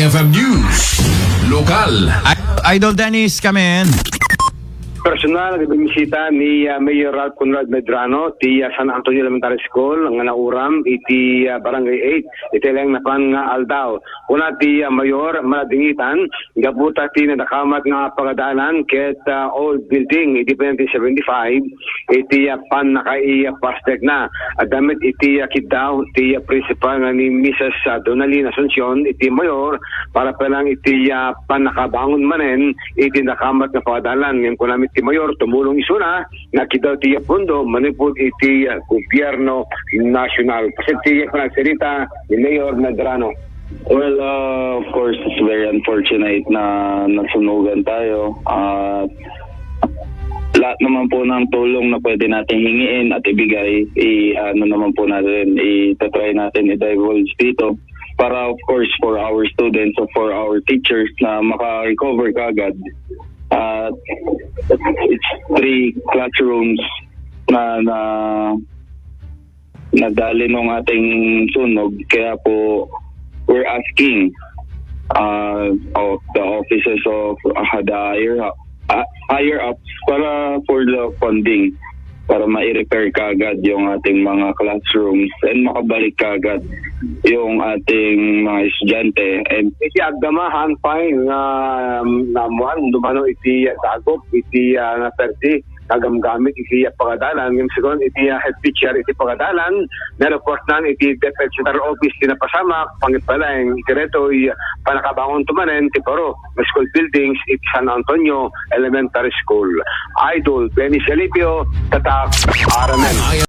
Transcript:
FM News. Lokal. Idol Dennis, come in. Personal, nagbimisita ni Mayor Ralph Conrad Medrano, ti San Antonio Elementary School, nga nauram, iti Barangay 8, iti lang napan nga aldaw. Una ti Mayor, maladingitan, gabuta ti nadakamat nga pagadanan, ket old building, iti 1975, iti pan nakai-pastek na. At damit iti kidaw, iti principal nga ni Mrs. Donalyn Asuncion, iti Mayor, para palang iti pan nakabangon manen, iti nakamat nga pagadanan. Ngayon ko namin iti Mayor, tumulong isuna, nakidaw tiya pundo, manipod iti gobyerno nasyonal. Kasi tiya panagsalita ni Mayor Medrano. Well, of course, it's very unfortunate na nasunugan tayo. Lahat naman po ng tulong na pwede natin hingiin at ibigay, naman po natin, itatry natin i-divulge dito para, of course, for our students or for our teachers na maka-recover kaagad. It's 3 classrooms na nadali ng ating sunog, kaya po we're asking of the officers of the higher ups para for the funding para ma-repair kaagad yung ating mga classrooms and makabalik kaagad yung ating mga estudyante. And iti agdamahan pa namuan, dumano iti dagop, iti naperdi, kagamgamit iti pagadalan. Yung segundo iti head teacher iti pagadalan, na-report na iti Defense Center Office tinapasamak, pangipalang itireto panakabangon tumanen, tiparo, school buildings, iti San Antonio Elementary School. Idol, Benny Salipio, Tatak, Aramen.